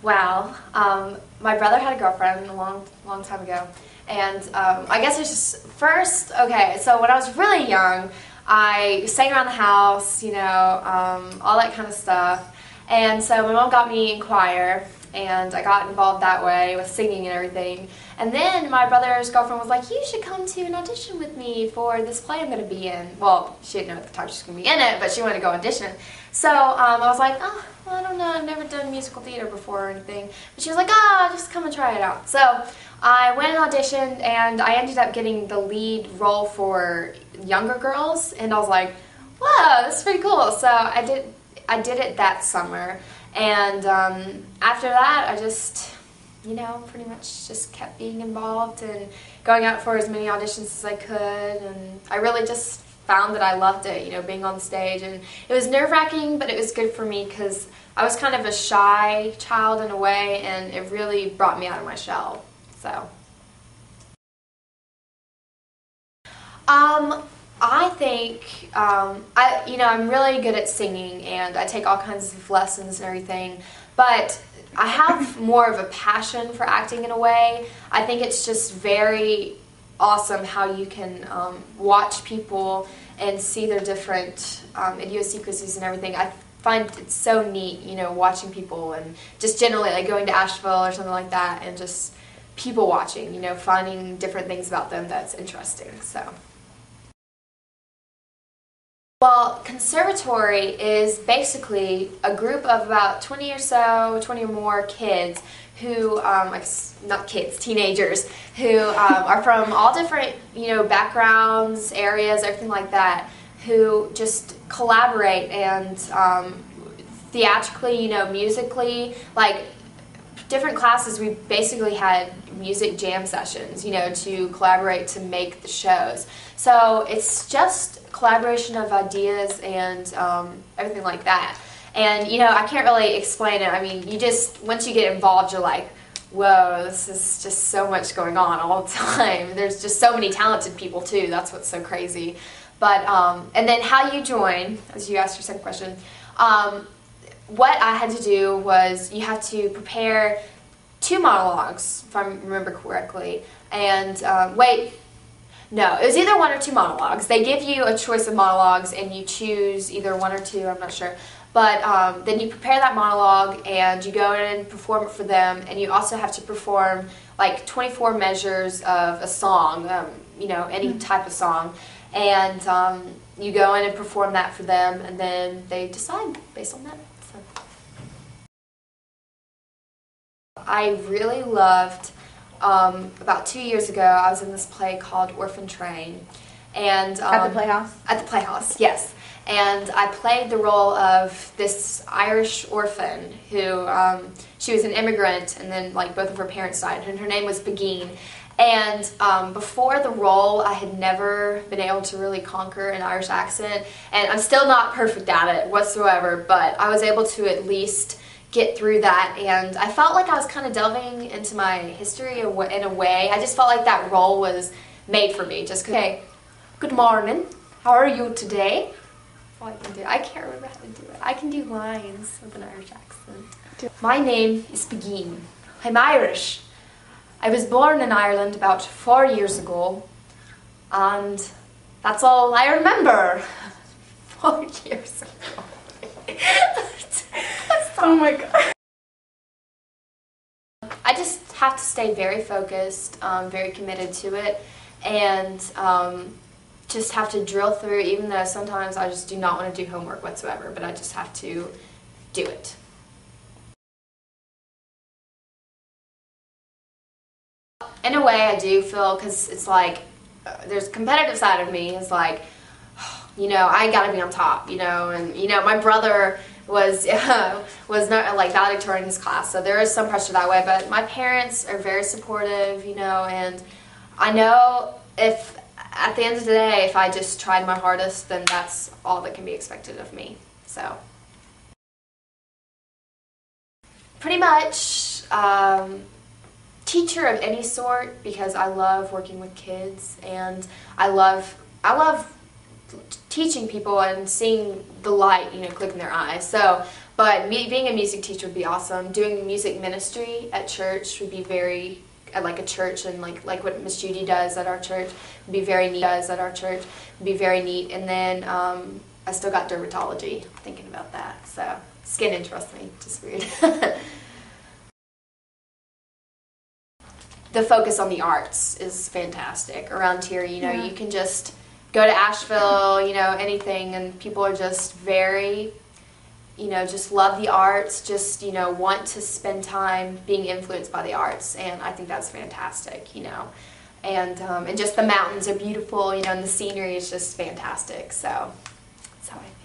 Wow. My brother had a girlfriend a long time ago. And I guess it's just first, okay, so when I was really young, I sang around the house, all that kind of stuff. And so my mom got me in choir, and I got involved that way with singing and everything. And then my brother's girlfriend was like, you should come to an audition with me for this play I'm going to be in. Well, she didn't know at the time she was going to be in it, but she wanted to go audition. So I was like, oh, well, I don't know, I've never done musical theater before or anything. But she was like, oh, just come and try it out. So I went and auditioned, and I ended up getting the lead role for younger girls, and I was like, whoa, that's pretty cool. So I did it that summer, and after that I just, pretty much just kept being involved and going out for as many auditions as I could, and I really just found that I loved it, being on the stage. And it was nerve-wracking, but it was good for me because I was kind of a shy child in a way, and it really brought me out of my shell. So I think I'm really good at singing, and I take all kinds of lessons and everything, but I have more of a passion for acting in a way. I think it's just very awesome how you can watch people and see their different idiosyncrasies and everything. I find it so neat, watching people, and just generally like going to Asheville or something like that, and just people watching, finding different things about them that's interesting. So. Well, Conservatory is basically a group of about 20 or more kids who, not kids, teenagers, who are from all different, backgrounds, areas, everything like that, who just collaborate and theatrically, musically, like different classes, we basically had music jam sessions, to collaborate to make the shows. So it's just collaboration of ideas and everything like that. And, I can't really explain it. I mean, once you get involved, you're like, whoa, this is just so much going on all the time. There's just so many talented people, too. That's what's so crazy. But, and then how you join, as you asked your second question, what I had to do was you have to prepare 2 monologues, if I remember correctly, and no, it was either 1 or 2 monologues. They give you a choice of monologues, and you choose either 1 or 2, I'm not sure. But then you prepare that monologue, and you go in and perform it for them, and you also have to perform like 24 measures of a song, any type of song, and you go in and perform that for them, and then they decide based on that. So. I really loved, about 2 years ago, I was in this play called Orphan Train. And, at the Playhouse? At the Playhouse, yes. And I played the role of this Irish orphan who, she was an immigrant, and then like both of her parents died, and her name was Begin. And before the role, I had never been able to really conquer an Irish accent, and I'm still not perfect at it whatsoever, but I was able to at least get through that, and I felt like I was kind of delving into my history in a way. I just felt like that role was made for me. Just okay, good morning, how are you today? That's all I can do. I can't remember how to do it. I can do lines with an Irish accent. My name is Begin. I'm Irish. I was born in Ireland about 4 years ago, and that's all I remember. 4 years ago. Oh my god. I just have to stay very focused, very committed to it, and just have to drill through, even though sometimes I just do not want to do homework whatsoever, but I just have to do it. In a way, I do feel, because it's like, there's a competitive side of me, is like, I gotta be on top, and, my brother was not like valedictorian in his class, so there is some pressure that way, but my parents are very supportive, and I know if, at the end of the day, if I just tried my hardest, then that's all that can be expected of me, so. Pretty much, teacher of any sort, because I love working with kids, and I love teaching people and seeing the light, click in their eyes. So But being a music teacher would be awesome. Doing music ministry at church would be very, at like a church, and like what Miss Judy does at our church would be very neat. And then I still got dermatology, thinking about that. So skin interests me, just weird. The focus on the arts is fantastic around here. You know, you can just go to Asheville, you know, anything, and people are just very, you know, just love the arts, just, you know, want to spend time being influenced by the arts, and I think that's fantastic, you know. And just the mountains are beautiful, you know, and the scenery is just fantastic. So that's how I